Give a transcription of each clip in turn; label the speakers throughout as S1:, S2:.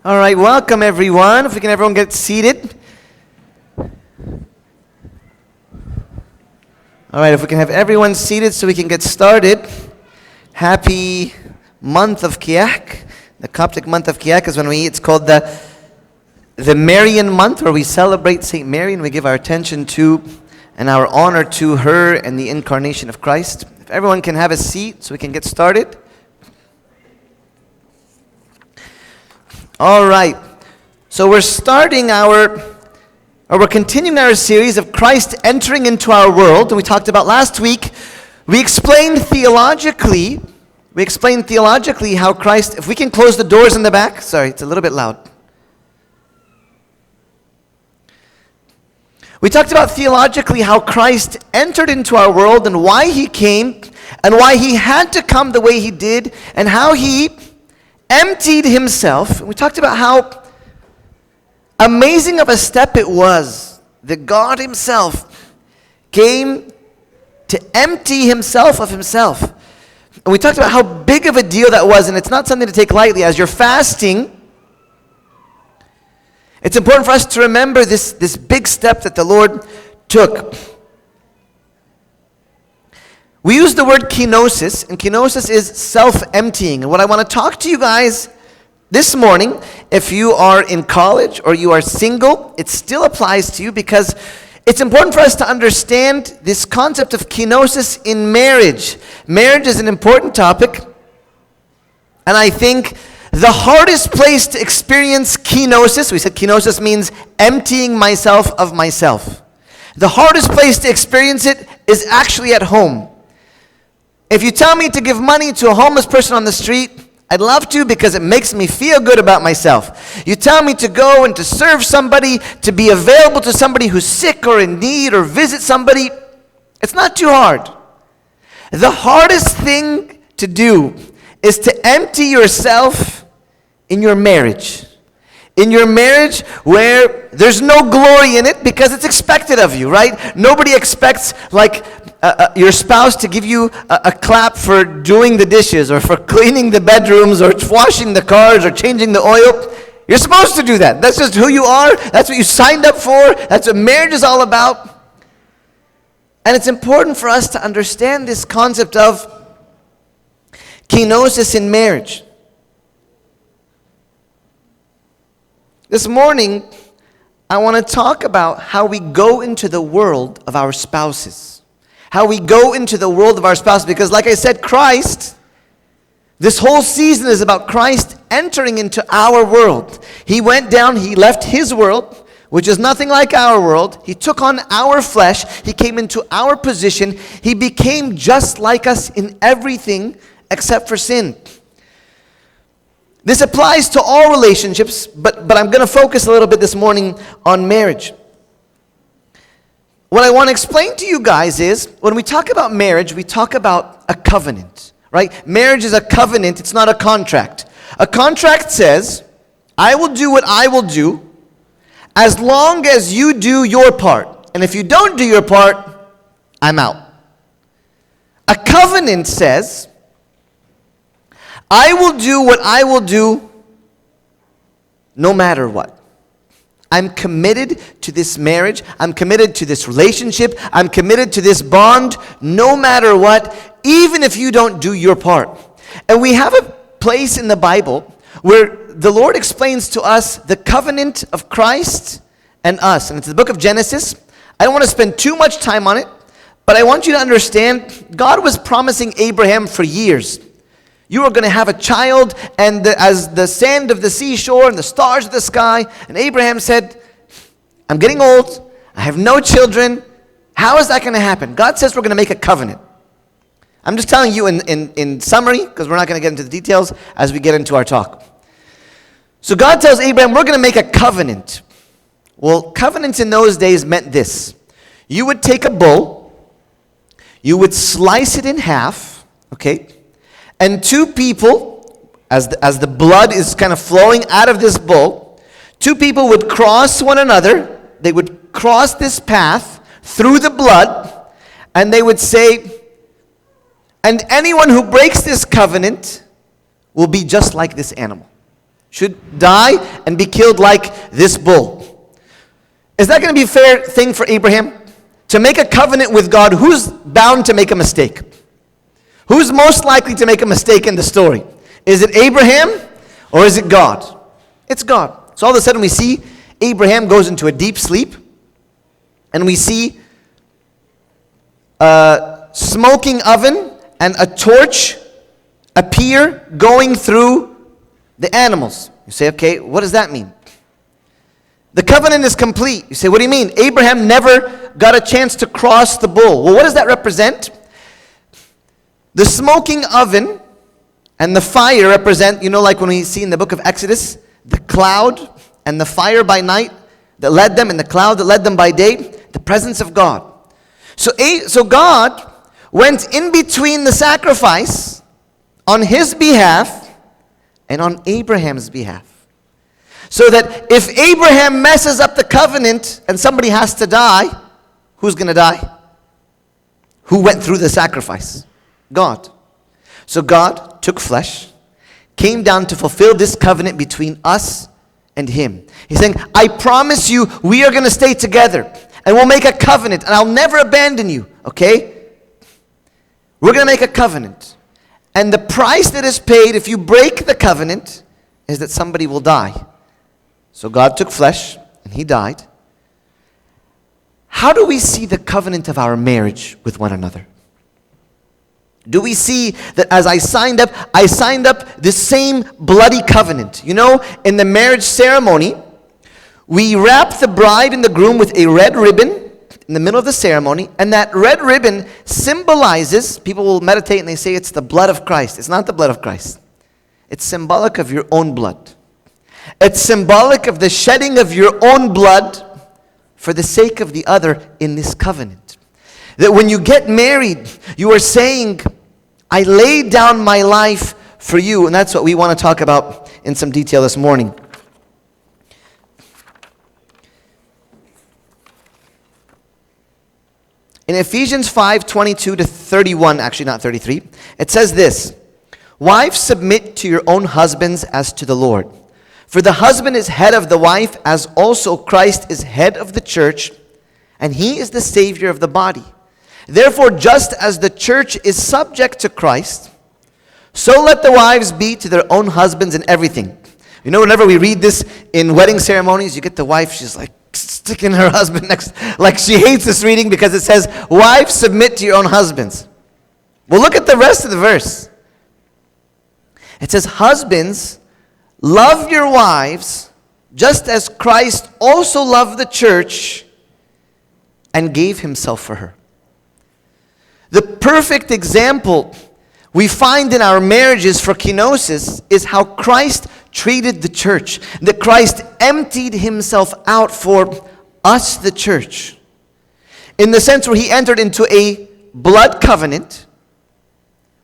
S1: All right, welcome everyone. If we can everyone get seated. All right, if we can have everyone seated so we can get started. Happy month of Kiyak. The Coptic month of Kiyak is when it's called the Marian month, where we celebrate St. Mary and we give our attention to and our honor to her and the incarnation of Christ. If everyone can have a seat so we can get started. All right, so we're continuing our series of Christ entering into our world. And we talked about last week, we explained theologically how Christ, if we can close the doors in the back. Sorry, it's a little bit loud. We talked about theologically how Christ entered into our world and why he came and why he had to come the way he did and how he emptied himself. We talked about how amazing of a step it was that God himself came to empty himself of himself. And we talked about how big of a deal that was, and it's not something to take lightly. As you're fasting, it's important for us to remember this big step that the Lord took. We use the word kenosis, and kenosis is self-emptying. And what I want to talk to you guys this morning, if you are in college or you are single, it still applies to you because it's important for us to understand this concept of kenosis in marriage. Marriage is an important topic, and I think the hardest place to experience kenosis, we said kenosis means emptying myself of myself. The hardest place to experience it is actually at home. If you tell me to give money to a homeless person on the street, I'd love to because it makes me feel good about myself. You tell me to go and to serve somebody, to be available to somebody who's sick or in need or visit somebody, it's not too hard. The hardest thing to do is to empty yourself in your marriage. In your marriage where there's no glory in it because it's expected of you, right? Nobody expects your spouse to give you a clap for doing the dishes or for cleaning the bedrooms or washing the cars or changing the oil. You're supposed to do that. That's just who you are. That's what you signed up for. That's what marriage is all about. And it's important for us to understand this concept of kenosis in marriage. This morning, I want to talk about how we go into the world of our spouses. How we go into the world of our spouses. Because like I said, Christ, this whole season is about Christ entering into our world. He went down, he left his world, which is nothing like our world. He took on our flesh. He came into our position. He became just like us in everything except for sin. This applies to all relationships, but I'm going to focus a little bit this morning on marriage. What I want to explain to you guys is, when we talk about marriage, we talk about a covenant, right? Marriage is a covenant, it's not a contract. A contract says, I will do what I will do as long as you do your part. And if you don't do your part, I'm out. A covenant says, I will do what I will do no matter what. I'm committed to this marriage. I'm committed to this relationship. I'm committed to this bond no matter what, even if you don't do your part. And we have a place in the Bible where the Lord explains to us the covenant of Christ and us. And it's the book of Genesis. I don't want to spend too much time on it, but I want you to understand God was promising Abraham for years. You are going to have a child, and as the sand of the seashore and the stars of the sky. And Abraham said, I'm getting old. I have no children. How is that going to happen? God says we're going to make a covenant. I'm just telling you in summary, because we're not going to get into the details as we get into our talk. So God tells Abraham, we're going to make a covenant. Well, covenants in those days meant this. You would take a bull. You would slice it in half. Okay? And two people, as the blood is kind of flowing out of this bull, two people would cross one another. They would cross this path through the blood, and they would say, and anyone who breaks this covenant will be just like this animal. should die and be killed like this bull. Is that going to be a fair thing for Abraham? To make a covenant with God, who's bound to make a mistake? Who's most likely to make a mistake in the story? Is it Abraham or is it God? It's God. So all of a sudden we see Abraham goes into a deep sleep, and we see a smoking oven and a torch appear going through the animals. You say, okay, what does that mean? The covenant is complete. You say, what do you mean? Abraham never got a chance to cross the bull. Well, what does that represent? The smoking oven and the fire represent, like when we see in the book of Exodus, the cloud and the fire by night that led them, and the cloud that led them by day, the presence of God. So God went in between the sacrifice on his behalf and on Abraham's behalf. So that if Abraham messes up the covenant and somebody has to die, who's going to die? Who went through the sacrifice? God. So God took flesh, came down to fulfill this covenant between us and him. He's saying, I promise you, we are going to stay together, and we'll make a covenant, and I'll never abandon you, okay? We're going to make a covenant. And the price that is paid if you break the covenant is that somebody will die. So God took flesh, and he died. How do we see the covenant of our marriage with one another? Do we see that as I signed up the same bloody covenant? In the marriage ceremony, we wrap the bride and the groom with a red ribbon in the middle of the ceremony, and that red ribbon symbolizes, people will meditate and they say it's the blood of Christ. It's not the blood of Christ. It's symbolic of your own blood. It's symbolic of the shedding of your own blood for the sake of the other in this covenant. That when you get married, you are saying, I laid down my life for you. And that's what we want to talk about in some detail this morning. In Ephesians 5:22-31, actually not 33, it says this, Wives, submit to your own husbands as to the Lord. For the husband is head of the wife, as also Christ is head of the church, and he is the Savior of the body. Therefore, just as the church is subject to Christ, so let the wives be to their own husbands in everything. Whenever we read this in wedding ceremonies, you get the wife, she's like sticking her husband next, like she hates this reading because it says, Wives, submit to your own husbands. Well, look at the rest of the verse. It says, Husbands, love your wives, just as Christ also loved the church and gave himself for her. The perfect example we find in our marriages for kenosis is how Christ treated the church. That Christ emptied himself out for us, the church. In the sense where he entered into a blood covenant,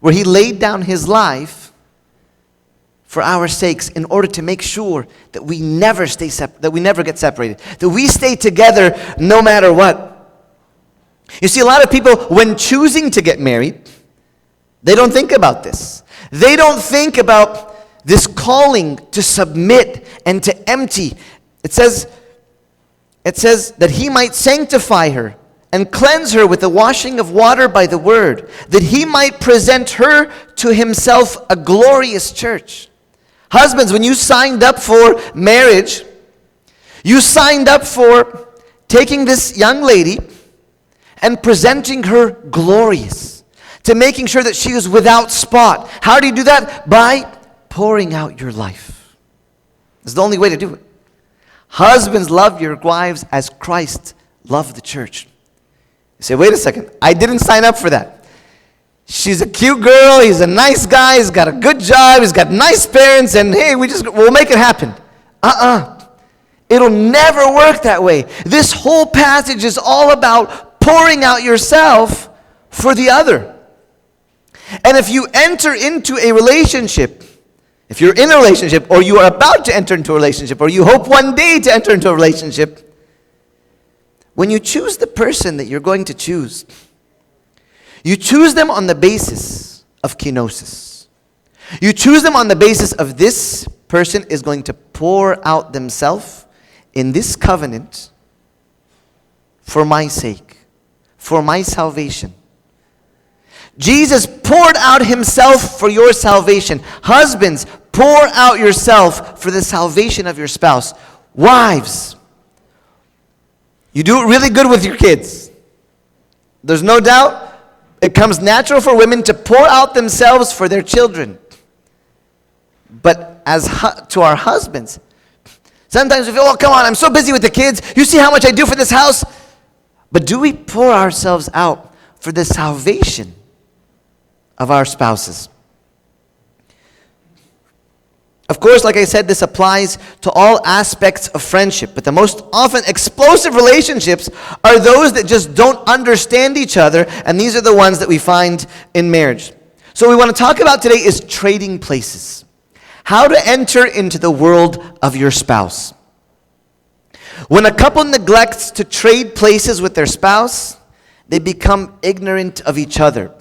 S1: where he laid down his life for our sakes in order to make sure that we never get separated. That we stay together no matter what. You see, a lot of people, when choosing to get married, they don't think about this. They don't think about this calling to submit and to empty. It says that he might sanctify her and cleanse her with the washing of water by the word, that he might present her to himself a glorious church. Husbands, when you signed up for marriage, you signed up for taking this young lady and presenting her glorious, to making sure that she is without spot. How do you do that? By pouring out your life. It's the only way to do it. Husbands, love your wives as Christ loved the church. You say, wait a second, I didn't sign up for that. She's a cute girl, he's a nice guy, he's got a good job, he's got nice parents, and hey, we'll make it happen. It'll never work that way. This whole passage is all about pouring out yourself for the other. And if you enter into a relationship, if you're in a relationship, or you are about to enter into a relationship, or you hope one day to enter into a relationship, when you choose the person that you're going to choose, you choose them on the basis of kenosis. You choose them on the basis of this person is going to pour out themselves in this covenant for my sake, for my salvation. Jesus poured out himself for your salvation. Husbands, pour out yourself for the salvation of your spouse. Wives, you do it really good with your kids. There's no doubt it comes natural for women to pour out themselves for their children. But to our husbands, sometimes we feel, oh, come on, I'm so busy with the kids. You see how much I do for this house? But do we pour ourselves out for the salvation of our spouses? Of course, like I said, this applies to all aspects of friendship. But the most often explosive relationships are those that just don't understand each other. And these are the ones that we find in marriage. So what we want to talk about today is trading places. How to enter into the world of your spouse. When a couple neglects to trade places with their spouse, they become ignorant of each other.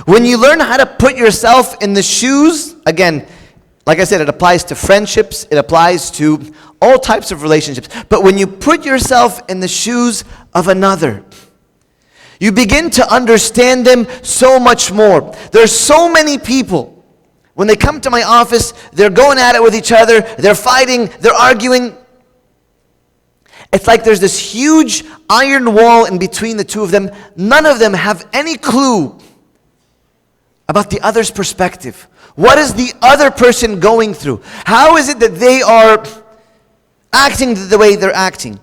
S1: When you learn how to put yourself in the shoes, again, like I said, it applies to friendships, it applies to all types of relationships. But when you put yourself in the shoes of another, you begin to understand them so much more. There's so many people, when they come to my office, they're going at it with each other, they're fighting, they're arguing. It's like there's this huge iron wall in between the two of them. None of them have any clue about the other's perspective. What is the other person going through? How is it that they are acting the way they're acting?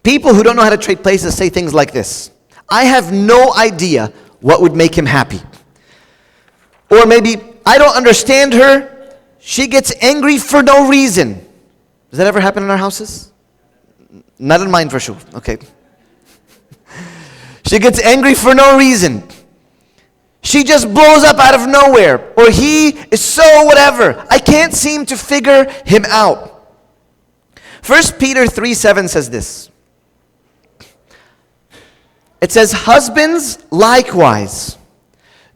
S1: People who don't know how to trade places say things like this. I have no idea what would make him happy. Or maybe, I don't understand her. She gets angry for no reason. Does that ever happen in our houses? Not in mine for sure. Okay. She gets angry for no reason. She just blows up out of nowhere. Or he is so whatever. I can't seem to figure him out. 1 Peter 3:7 says this. It says, husbands likewise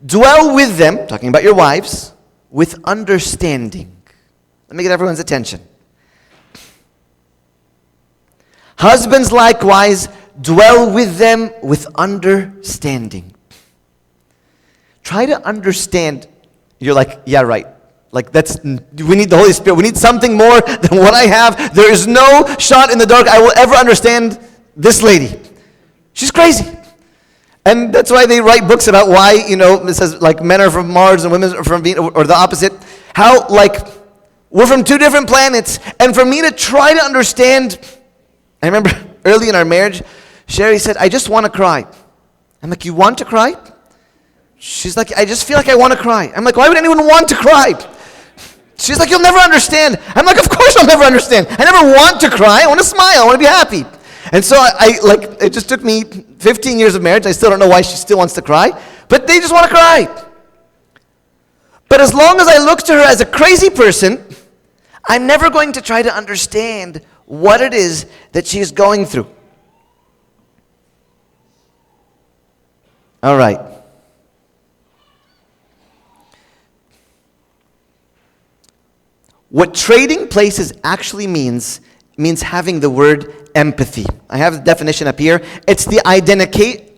S1: dwell with them, talking about your wives, with understanding. Let me get everyone's attention. Husbands likewise dwell with them with understanding. Try to understand. You're like, yeah, right. Like we need the Holy Spirit. We need something more than what I have. There is no shot in the dark I will ever understand this lady. She's crazy. And that's why they write books about why, it says like men are from Mars and women are from Venus, or the opposite. How we're from two different planets. And for me to try to understand, I remember early in our marriage, Sherry said, I just want to cry. I'm like, you want to cry? She's like, I just feel like I want to cry. I'm like, why would anyone want to cry? She's like, you'll never understand. I'm like, of course I'll never understand. I never want to cry. I want to smile. I want to be happy. And so it just took me 15 years of marriage. I still don't know why she still wants to cry. But they just want to cry. But as long as I look to her as a crazy person, I'm never going to try to understand what it is that she's going through. All right. What trading places actually means having the word empathy. I have the definition up here. It's the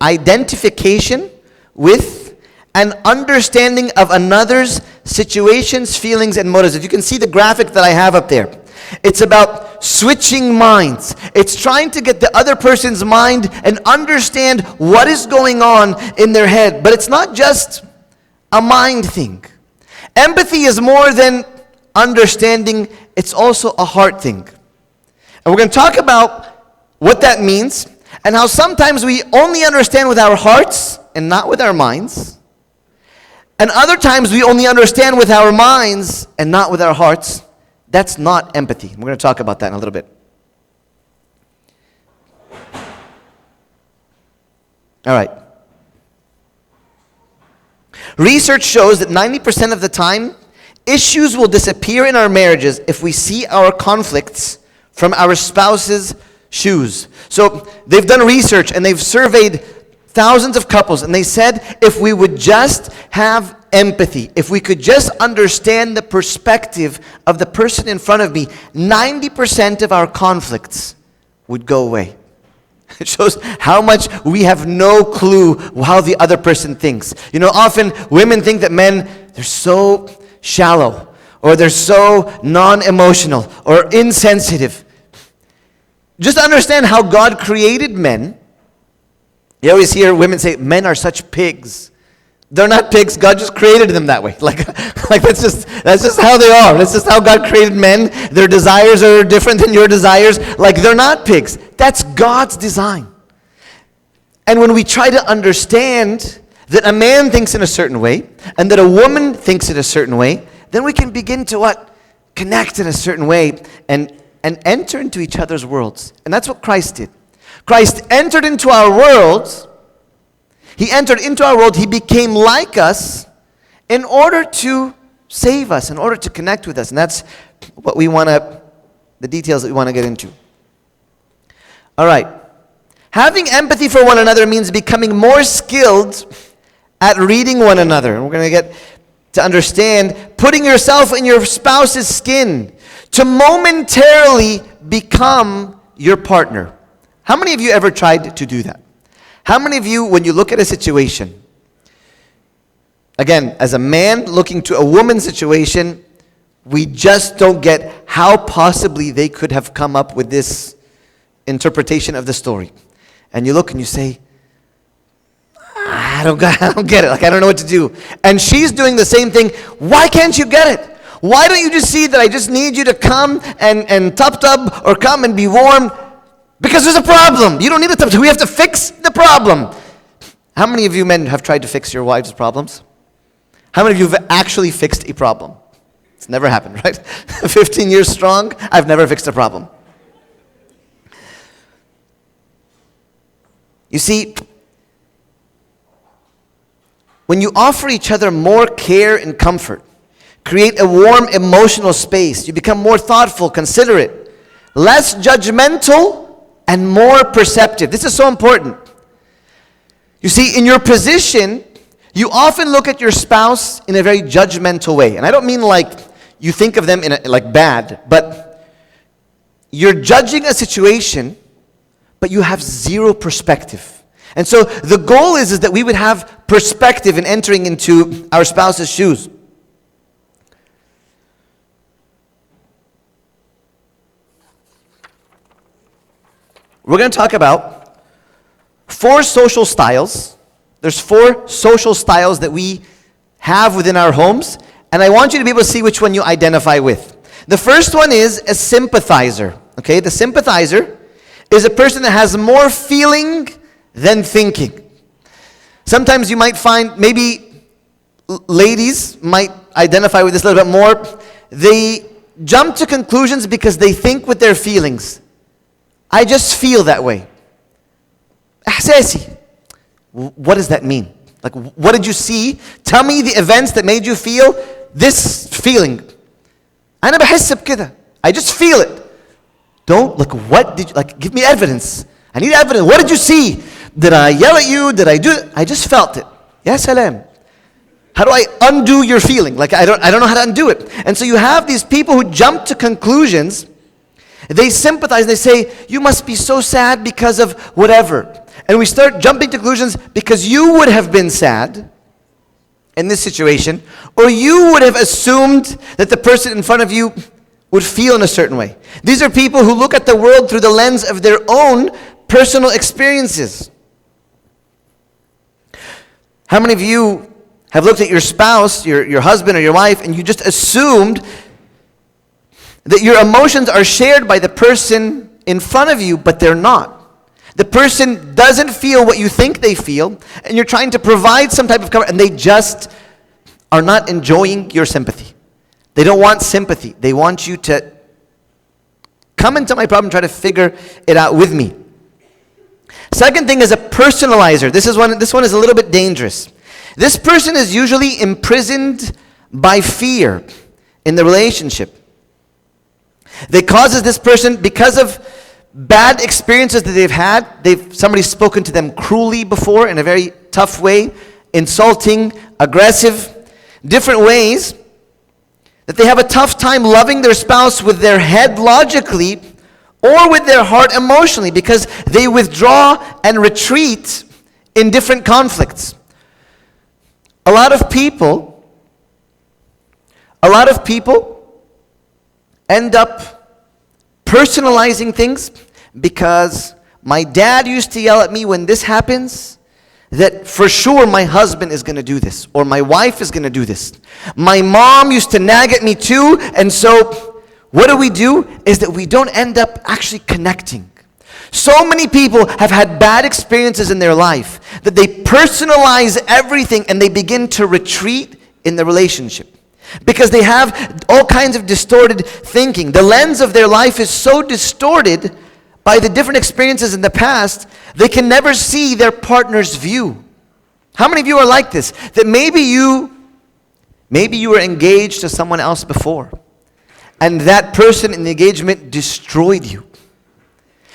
S1: identification with and understanding of another's situations, feelings, and motives. If you can see the graphic that I have up there. It's about switching minds. It's trying to get the other person's mind and understand what is going on in their head. But it's not just a mind thing. Empathy is more than understanding. It's also a heart thing. And we're going to talk about what that means and how sometimes we only understand with our hearts and not with our minds. And other times we only understand with our minds and not with our hearts. That's not empathy. We're going to talk about that in a little bit. All right. Research shows that 90% of the time, issues will disappear in our marriages if we see our conflicts from our spouse's shoes. So they've done research and they've surveyed thousands of couples, and they said if we would just have empathy, if we could just understand the perspective of the person in front of me, 90% of our conflicts would go away. It shows how much we have no clue how the other person thinks. You know, often women think that men, they're so shallow, or they're so non-emotional, or insensitive. Just understand how God created men. You always hear women say, men are such pigs. They're not pigs. God just created them that way. Like that's just how they are. That's just how God created men. Their desires are different than your desires. Like, they're not pigs. That's God's design. And when we try to understand that a man thinks in a certain way and that a woman thinks in a certain way, then we can begin to what? Connect in a certain way and enter into each other's worlds. And that's what Christ did. Christ entered into our worlds. He entered into our world. He became like us in order to save us, in order to connect with us. And that's what we want to, the details that we want to get into. All right. Having empathy for one another means becoming more skilled at reading one another. And we're going to get to understand putting yourself in your spouse's skin to momentarily become your partner. How many of you ever tried to do that? How many of you, when you look at a situation, again, as a man looking to a woman's situation, we just don't get how possibly they could have come up with this interpretation of the story. And you look and you say, I don't get it. Like, I don't know what to do. And she's doing the same thing. Why can't you get it? Why don't you just see that I just need you to come and tub or come and be warm? Because there's a problem. You don't need a tub. We have to fix the problem. How many of you men have tried to fix your wives' problems? How many of you have actually fixed a problem? It's never happened, right? 15 years strong, I've never fixed a problem. You see, when you offer each other more care and comfort, create a warm emotional space, you become more thoughtful, considerate, less judgmental, and more perceptive. This is so important. You see, in your position, you often look at your spouse in a very judgmental way. And I don't mean like you think of them in like bad, but you're judging a situation, but you have zero perspective. And so the goal is that we would have perspective in entering into our spouse's shoes. We're going to talk about 4 social styles. There's 4 social styles that we have within our homes, and I want you to be able to see which one you identify with. The first one is a sympathizer. Okay, the sympathizer is a person that has more feeling than thinking. Sometimes you might find, maybe ladies might identify with this a little bit more. They jump to conclusions because they think with their feelings. I just feel that way. إحساسي. What does that mean? Like, what did you see? Tell me the events that made you feel this feeling. أنا بحس بكده. I just feel it. Don't look. What did you, like? Give me evidence. I need evidence. What did you see? Did I yell at you? Did I do it? I just felt it. Ya salam. How do I undo your feeling? Like, I don't know how to undo it. And so you have these people who jump to conclusions. They sympathize. They say, you must be so sad because of whatever. And we start jumping to conclusions because you would have been sad in this situation, or you would have assumed that the person in front of you would feel in a certain way. These are people who look at the world through the lens of their own personal experiences. How many of you have looked at your spouse, your husband or your wife, and you just assumed that your emotions are shared by the person in front of you, but they're not? The person doesn't feel what you think they feel, and you're trying to provide some type of cover, and they just are not enjoying your sympathy. They don't want sympathy. They want you to come into my problem and try to figure it out with me. Second thing is a personalizer. This one is a little bit dangerous. This person is usually imprisoned by fear in the relationship. That causes this person, because of bad experiences that they've had, somebody's spoken to them cruelly before in a very tough way, insulting, aggressive. different ways that they have a tough time loving their spouse with their head logically or with their heart emotionally, because they withdraw and retreat in different conflicts. A lot of people end up personalizing things because my dad used to yell at me when this happens, that for sure my husband is going to do this, or my wife is going to do this. My mom used to nag at me too, and so what do? Is that we don't end up actually connecting. So many people have had bad experiences in their life that they personalize everything and they begin to retreat in the relationship. Because they have all kinds of distorted thinking. The lens of their life is so distorted by the different experiences in the past, they can never see their partner's view. How many of you are like this? That maybe you were engaged to someone else before, and that person in the engagement destroyed you.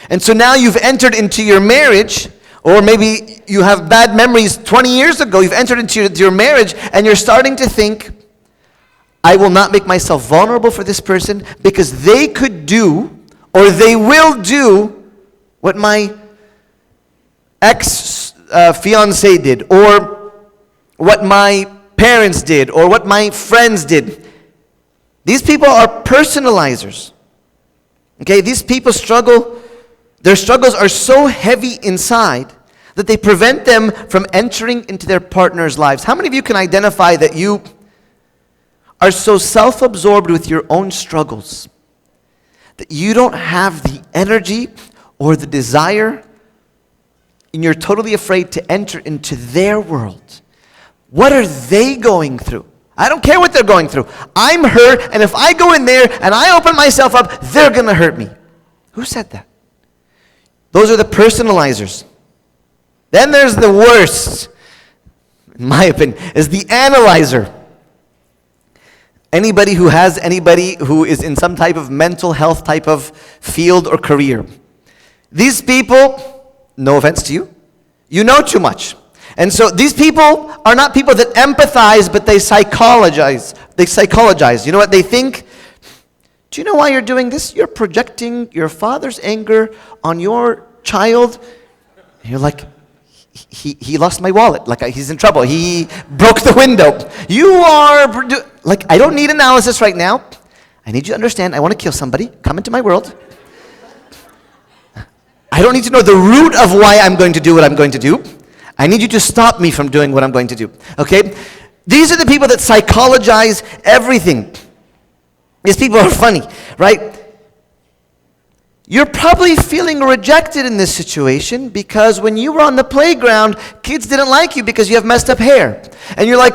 S1: And so now you've entered into your marriage, or maybe you have bad memories 20 years ago, you've entered into your marriage, and you're starting to think, I will not make myself vulnerable for this person because they could do, or they will do, what my ex-fiancé did, or what my parents did, or what my friends did. These people are personalizers. Okay, these people struggle. Their struggles are so heavy inside that they prevent them from entering into their partner's lives. How many of you can identify that you are so self-absorbed with your own struggles that you don't have the energy or the desire, and you're totally afraid to enter into their world? What are they going through? I don't care what they're going through. I'm hurt, and if I go in there and I open myself up, they're going to hurt me. Who said that? Those are the personalizers. Then there's the worst, in my opinion, is the analyzer. Anybody who is in some type of mental health type of field or career. These people, no offense to you, you know too much. And so these people are not people that empathize, but they psychologize. They psychologize. You know what they think? Do you know why you're doing this? You're projecting your father's anger on your child. And you're like, he lost my wallet. Like, he's in trouble. He broke the window. You are, like, I don't need analysis right now. I need you to understand, I want to kill somebody. Come into my world. I don't need to know the root of why I'm going to do what I'm going to do. I need you to stop me from doing what I'm going to do. Okay? These are the people that psychologize everything. These people are funny, right? You're probably feeling rejected in this situation because when you were on the playground, kids didn't like you because you have messed up hair. And you're like,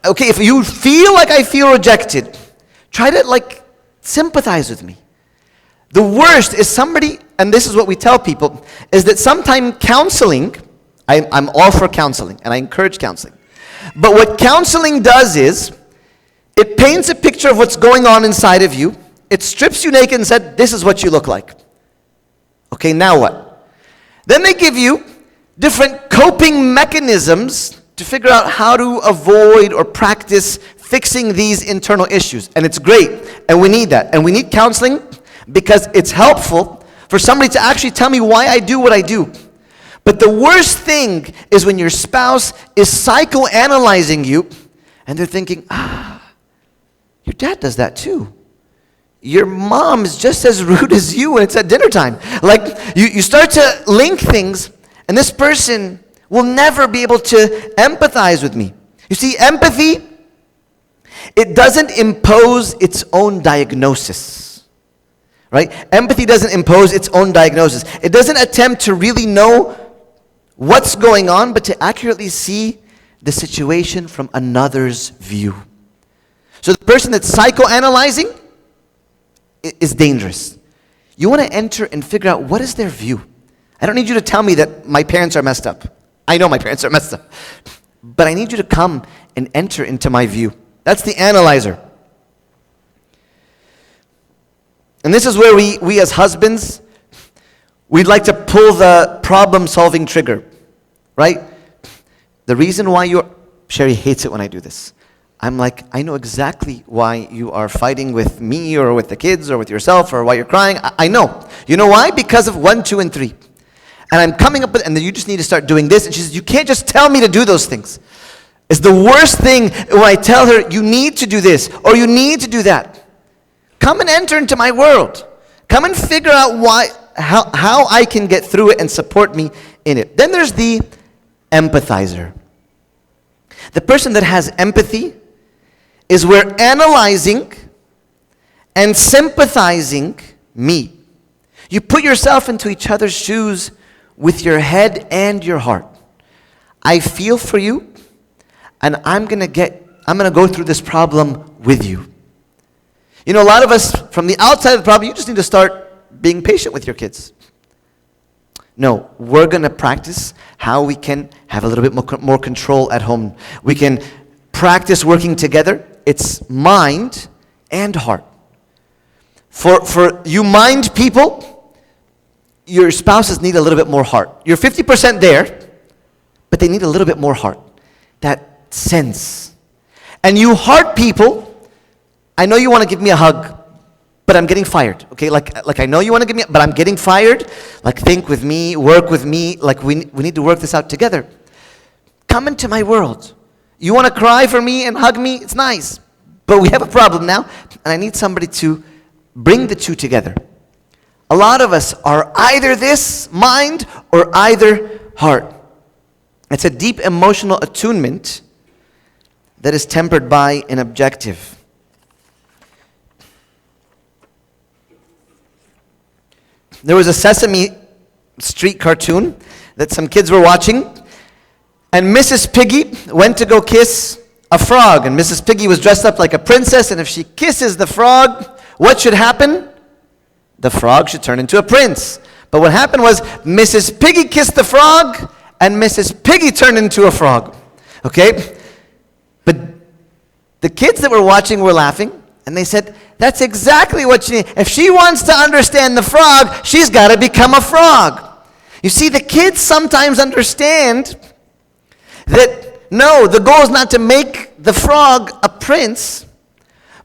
S1: okay, if you feel like I feel rejected, try to sympathize with me. The worst is somebody, and this is what we tell people, is that sometimes counseling, I'm all for counseling, and I encourage counseling. But what counseling does is, it paints a picture of what's going on inside of you. It strips you naked and said, this is what you look like. Okay, now what? Then they give you different coping mechanisms to figure out how to avoid or practice fixing these internal issues. And it's great, and we need that. And we need counseling because it's helpful for somebody to actually tell me why I do what I do. But the worst thing is when your spouse is psychoanalyzing you, and they're thinking, your dad does that too. Your mom is just as rude as you when it's at dinner time. Like, you start to link things, and this person will never be able to empathize with me. You see, empathy, it doesn't impose its own diagnosis. Right? Empathy doesn't impose its own diagnosis. It doesn't attempt to really know what's going on, but to accurately see the situation from another's view. So the person that's psychoanalyzing is dangerous. You want to enter and figure out what is their view. I don't need you to tell me that my parents are messed up. I know my parents are messed up. But I need you to come and enter into my view. That's the analyzer. And this is where we as husbands, we'd like to pull the problem-solving trigger, right? The reason why you're Sherry hates it when I do this. I'm like, I know exactly why you are fighting with me or with the kids or with yourself or why you're crying. I know. You know why? Because of 1, 2, and 3. And I'm coming up with, and then you just need to start doing this. And she says, you can't just tell me to do those things. It's the worst thing when I tell her, you need to do this or you need to do that. Come and enter into my world. Come and figure out how I can get through it and support me in it. Then there's the empathizer. The person that has empathy is where analyzing and sympathizing meet. You put yourself into each other's shoes with your head and your heart. I feel for you, and I'm gonna go through this problem with you. You know, a lot of us, from the outside of the problem, you just need to start being patient with your kids. No, we're gonna practice how we can have a little bit more control at home. We can practice working together. It's mind and heart. For you mind people, your spouses need a little bit more heart. You're 50% there, but they need a little bit more heart. That sense. And you heart people, I know you want to give me a hug, but I'm getting fired. Okay, like I know you want to give me, but I'm getting fired. Like think with me, work with me. Like we need to work this out together. Come into my world. You want to cry for me and hug me? It's nice. But we have a problem now, and I need somebody to bring the two together. A lot of us are either this mind or either heart. It's a deep emotional attunement that is tempered by an objective. There was a Sesame Street cartoon that some kids were watching, and Mrs. Piggy went to go kiss a frog, and Mrs. Piggy was dressed up like a princess, and if she kisses the frog, what should happen? The frog should turn into a prince. But what happened was Mrs. Piggy kissed the frog, and Mrs. Piggy turned into a frog. Okay? But the kids that were watching were laughing, and they said, that's exactly what she needs. If she wants to understand the frog, she's got to become a frog. You see, the kids sometimes understand that, no, the goal is not to make the frog a prince,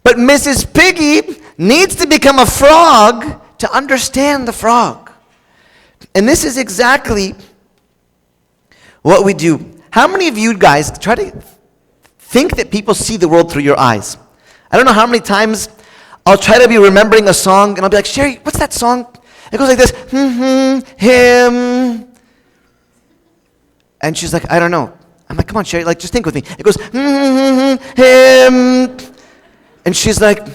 S1: but Mrs. Piggy needs to become a frog to understand the frog. And this is exactly what we do. How many of you guys try to think that people see the world through your eyes? I don't know how many times I'll try to be remembering a song, and I'll be like, Sherry, what's that song? It goes like this, him. And she's like, I don't know. I'm like, come on, Sherry, like, just think with me. It goes, him. And she's like,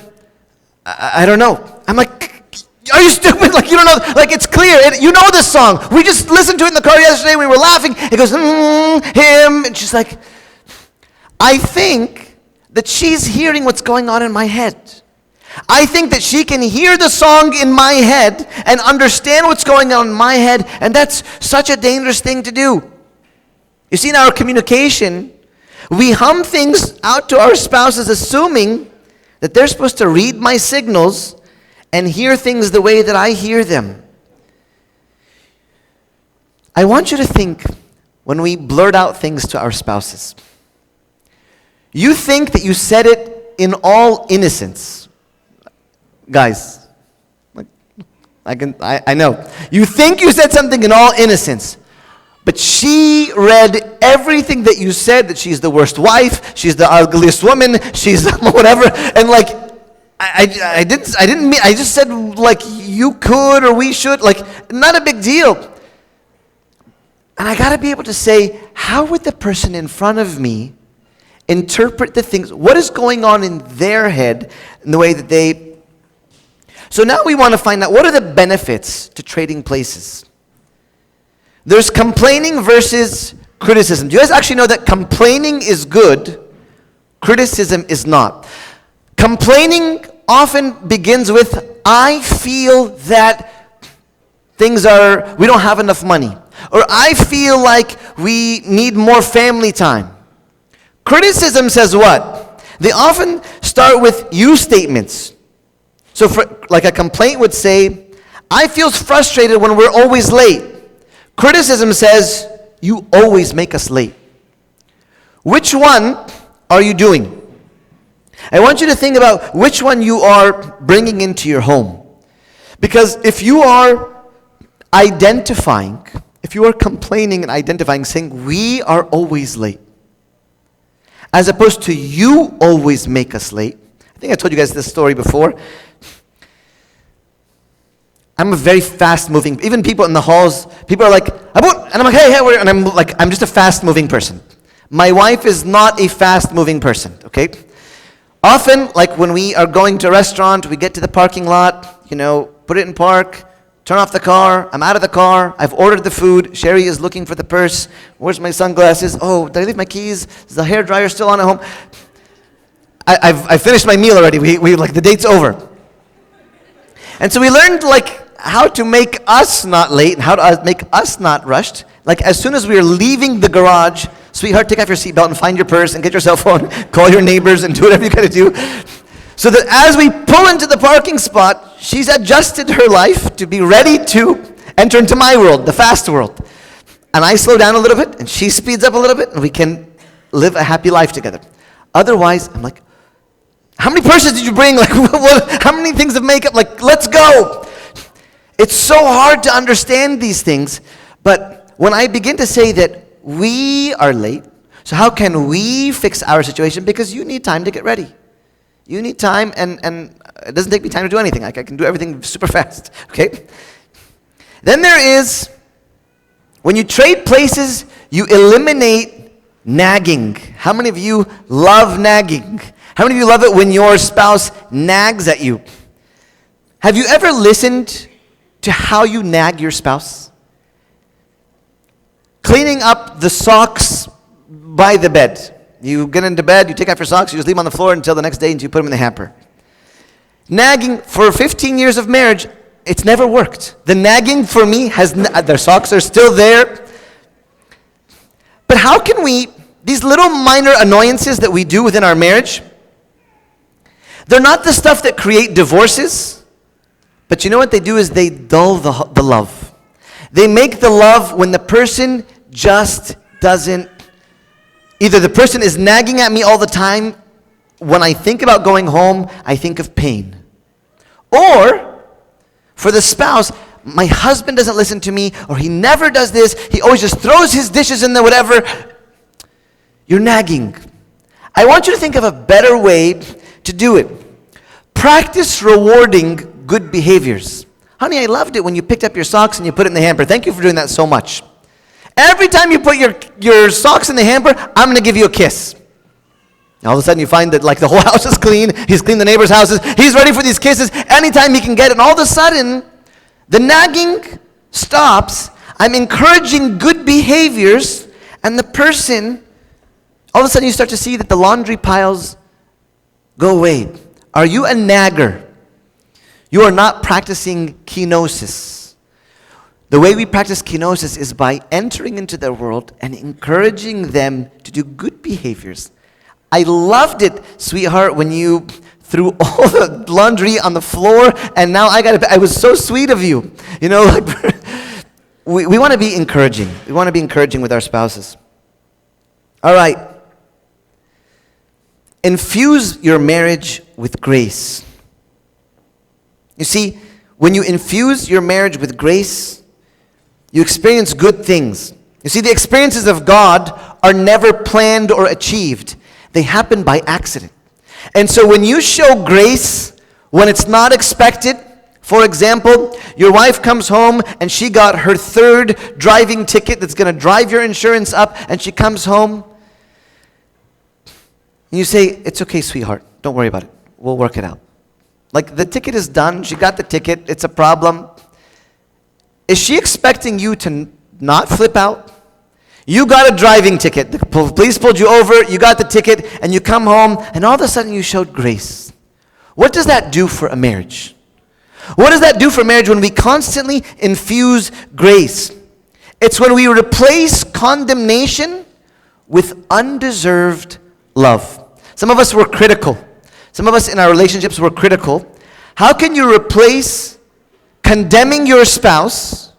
S1: I don't know. I'm like, are you stupid? Like, you don't know. Like, it's clear. You know this song. We just listened to it in the car yesterday. We were laughing. It goes, him. And she's like, I think that she's hearing what's going on in my head. I think that she can hear the song in my head and understand what's going on in my head. And that's such a dangerous thing to do. You see, in our communication, we hum things out to our spouses assuming that they're supposed to read my signals and hear things the way that I hear them. I want you to think when we blurt out things to our spouses. You think that you said it in all innocence. Guys, I know. You think you said something in all innocence. But she read everything that you said, that she's the worst wife, she's the ugliest woman, she's whatever, and like, I didn't mean, I just said like you could or we should, like not a big deal. And I gotta be able to say, how would the person in front of me interpret the things, what is going on in their head in the way that they, so now we want to find out what are the benefits to trading places. There's complaining versus criticism. Do you guys actually know that complaining is good, criticism is not? Complaining often begins with, I feel that we don't have enough money. Or I feel like we need more family time. Criticism says what? They often start with you statements. So like a complaint would say, I feel frustrated when we're always late. Criticism says, you always make us late. Which one are you doing? I want you to think about which one you are bringing into your home. Because if you are identifying, if you are complaining and identifying, saying, we are always late, as opposed to you always make us late. I think I told you guys this story before. I'm a very fast-moving, even people in the halls, people are like, and I'm like, hey, and I'm like, I'm just a fast-moving person. My wife is not a fast-moving person, okay? Often, like when we are going to a restaurant, we get to the parking lot, put it in park, turn off the car, I'm out of the car, I've ordered the food, Sherry is looking for the purse, where's my sunglasses? Oh, did I leave my keys? Is the hairdryer still on at home? I've finished my meal already, we like, the date's over. And so we learned how to make us not late and how to make us not rushed. Like as soon as we are leaving the garage, sweetheart, take off your seatbelt and find your purse and get your cell phone, call your neighbors and do whatever you gotta do. So that as we pull into the parking spot, she's adjusted her life to be ready to enter into my world, the fast world. And I slow down a little bit and she speeds up a little bit and we can live a happy life together. Otherwise, I'm like, how many purses did you bring? How many things of makeup? Let's go. It's so hard to understand these things, but when I begin to say that we are late, so how can we fix our situation? Because you need time to get ready. You need time, and it doesn't take me time to do anything. I can do everything super fast, okay? Then there is, when you trade places, you eliminate nagging. How many of you love nagging? How many of you love it when your spouse nags at you? Have you ever listened to how you nag your spouse? Cleaning up the socks by the bed. You get into bed, you take off your socks, you just leave them on the floor until the next day and you put them in the hamper. Nagging, for 15 years of marriage, it's never worked. The nagging for me their socks are still there. But how can we, these little minor annoyances that we do within our marriage, they're not the stuff that create divorces, but you know what they do is they dull the love. They make the love when the person just doesn't, either the person is nagging at me all the time, when I think about going home, I think of pain. Or, for the spouse, my husband doesn't listen to me, or he never does this, he always just throws his dishes in there, whatever. You're nagging. I want you to think of a better way to do it. Practice rewarding good behaviors. Honey, I loved it when you picked up your socks and you put it in the hamper. Thank you for doing that so much. Every time you put your socks in the hamper, I'm going to give you a kiss. All of a sudden you find that the whole house is clean. He's cleaned the neighbors' houses. He's ready for these kisses anytime he can get it. And all of a sudden, the nagging stops. I'm encouraging good behaviors. And the person, all of a sudden you start to see that the laundry piles go away. Are you a nagger? You are not practicing kenosis. The way we practice kenosis is by entering into their world and encouraging them to do good behaviors. I loved it, sweetheart, when you threw all the laundry on the floor and now I was so sweet of you. We want to be encouraging. We want to be encouraging with our spouses. All right. Infuse your marriage with grace. You see, when you infuse your marriage with grace, you experience good things. You see, the experiences of God are never planned or achieved. They happen by accident. And so when you show grace when it's not expected, for example, your wife comes home and she got her third driving ticket that's going to drive your insurance up, and she comes home and you say, it's okay, sweetheart, don't worry about it. We'll work it out. The ticket is done, she got the ticket, it's a problem. Is she expecting you to not flip out? You got a driving ticket, the police pulled you over, you got the ticket, and you come home, and all of a sudden you showed grace. What does that do for a marriage? What does that do for marriage when we constantly infuse grace? It's when we replace condemnation with undeserved love. Some of us were critical. Some of us in our relationships were critical. How can you replace condemning your spouse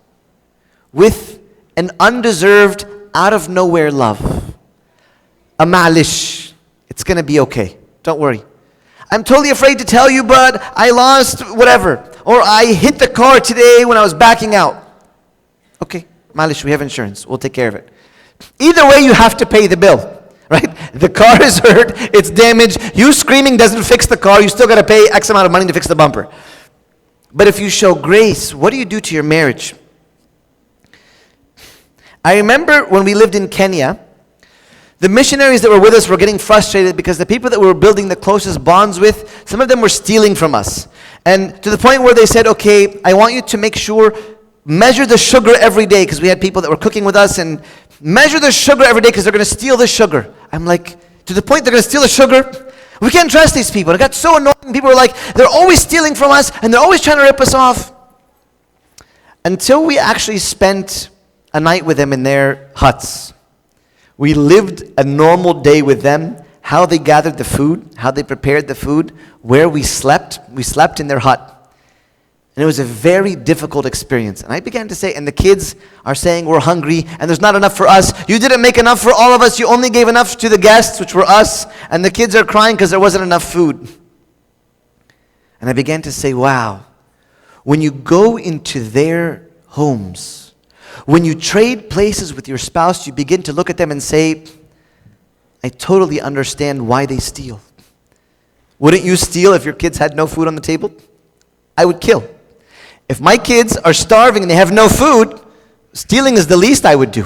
S1: with an undeserved, out of nowhere love? Ma'alish. It's going to be okay. Don't worry. I'm totally afraid to tell you, but I lost whatever. Or I hit the car today when I was backing out. Okay, ma'alish, we have insurance. We'll take care of it. Either way, you have to pay the bill, right? The car is hurt, it's damaged. You screaming doesn't fix the car. You still got to pay X amount of money to fix the bumper. But if you show grace, what do you do to your marriage? I remember when we lived in Kenya, the missionaries that were with us were getting frustrated because the people that we were building the closest bonds with, some of them were stealing from us. And to the point where they said, okay, I want you to make sure, measure the sugar every day, because we had people that were cooking with us, and measure the sugar every day because they're going to steal the sugar. I'm like, to the point they're going to steal the sugar? We can't trust these people. It got so annoying. People were like, they're always stealing from us and they're always trying to rip us off. Until we actually spent a night with them in their huts. We lived a normal day with them, how they gathered the food, how they prepared the food, where we slept. We slept in their hut. And it was a very difficult experience. And I began to say, and the kids are saying, we're hungry and there's not enough for us. You didn't make enough for all of us. You only gave enough to the guests, which were us. And the kids are crying because there wasn't enough food. And I began to say, wow, when you go into their homes, when you trade places with your spouse, you begin to look at them and say, I totally understand why they steal. Wouldn't you steal if your kids had no food on the table? I would kill. If my kids are starving and they have no food, stealing is the least I would do.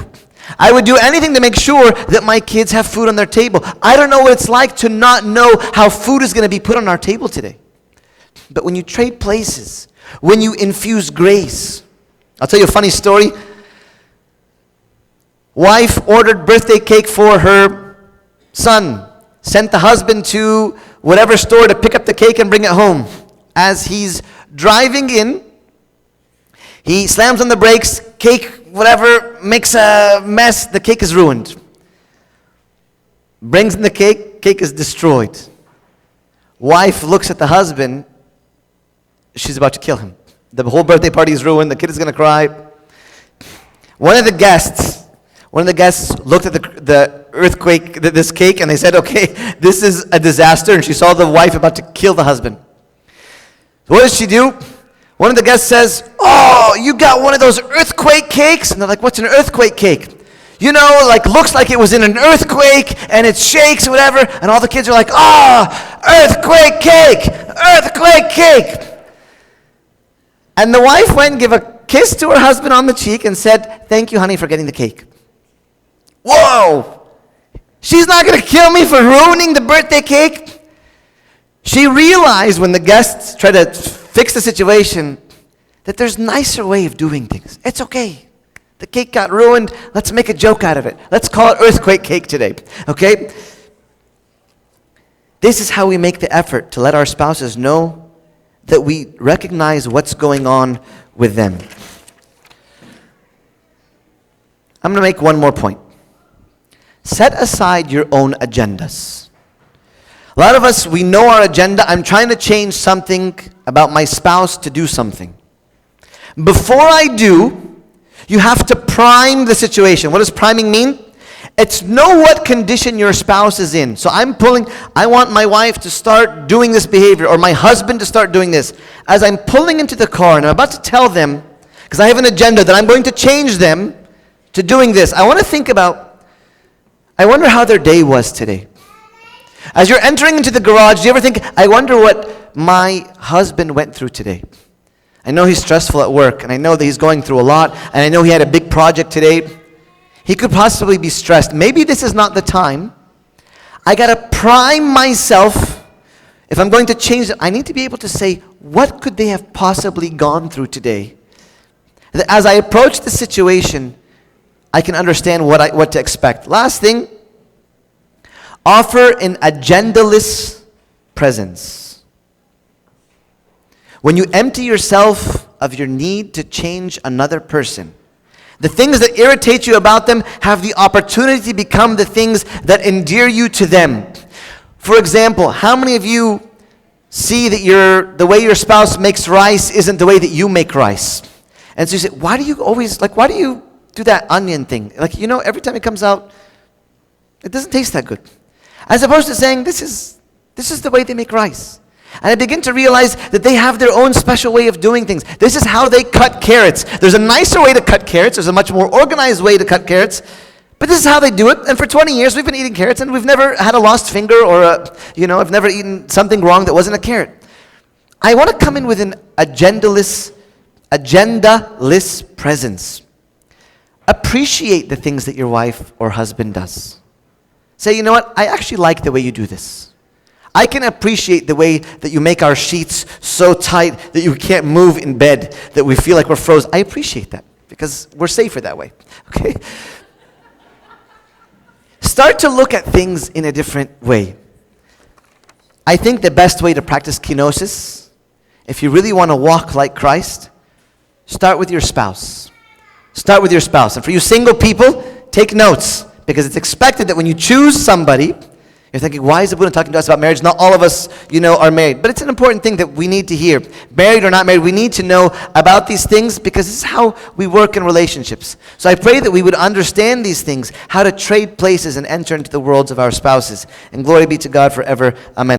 S1: I would do anything to make sure that my kids have food on their table. I don't know what it's like to not know how food is going to be put on our table today. But when you trade places, when you infuse grace, I'll tell you a funny story. Wife ordered birthday cake for her son. Sent the husband to whatever store to pick up the cake and bring it home. As he's driving in, he slams on the brakes, cake, whatever, makes a mess, the cake is ruined. Brings in the cake is destroyed. Wife looks at the husband, she's about to kill him. The whole birthday party is ruined, the kid is going to cry. One of the guests looked at the earthquake, this cake, and they said, okay, this is a disaster. And she saw the wife about to kill the husband. So what does she do? One of the guests says, oh, you got one of those earthquake cakes? And they're like, what's an earthquake cake? You know, like looks like it was in an earthquake and it shakes or whatever. And all the kids are like, earthquake cake, earthquake cake. And the wife went and gave a kiss to her husband on the cheek and said, thank you, honey, for getting the cake. Whoa! She's not going to kill me for ruining the birthday cake? She realized when the guests tried to fix the situation that there's a nicer way of doing things. It's okay. The cake got ruined. Let's make a joke out of it. Let's call it earthquake cake today. Okay? This is how we make the effort to let our spouses know that we recognize what's going on with them. I'm going to make one more point. Set aside your own agendas. A lot of us, we know our agenda. I'm trying to change something about my spouse to do something. Before I do, you have to prime the situation. What does priming mean? It's know what condition your spouse is in. So I want my wife to start doing this behavior, or my husband to start doing this. As I'm pulling into the car and I'm about to tell them, because I have an agenda that I'm going to change them to doing this, I want to think about, I wonder how their day was today. As you're entering into the garage, do you ever think, I wonder what my husband went through today? I know he's stressful at work, and I know that he's going through a lot, and I know he had a big project today. He could possibly be stressed. Maybe this is not the time. I got to prime myself. If I'm going to change it, I need to be able to say, what could they have possibly gone through today? That as I approach the situation, I can understand what to expect. Last thing, offer an agendaless presence. When you empty yourself of your need to change another person, the things that irritate you about them have the opportunity to become the things that endear you to them. For example, how many of you see that the way your spouse makes rice isn't the way that you make rice? And so you say, why do you do that onion thing? Like, every time it comes out, It doesn't taste that good. As opposed to saying, this is the way they make rice. And I begin to realize that they have their own special way of doing things. This is how they cut carrots. There's a nicer way to cut carrots. There's a much more organized way to cut carrots. But this is how they do it. And for 20 years, we've been eating carrots, and we've never had a lost finger or I've never eaten something wrong that wasn't a carrot. I want to come in with an agendaless presence. Appreciate the things that your wife or husband does. Say, you know what? I actually like the way you do this. I can appreciate the way that you make our sheets so tight that you can't move in bed, that we feel like we're frozen. I appreciate that because we're safer that way. Okay? Start to look at things in a different way. I think the best way to practice kenosis, if you really want to walk like Christ, start with your spouse. Start with your spouse. And for you single people, take notes, because it's expected that when you choose somebody, you're thinking, why is the Buddha talking to us about marriage? Not all of us, are married. But it's an important thing that we need to hear. Married or not married, we need to know about these things because this is how we work in relationships. So I pray that we would understand these things, how to trade places and enter into the worlds of our spouses. And glory be to God forever. Amen.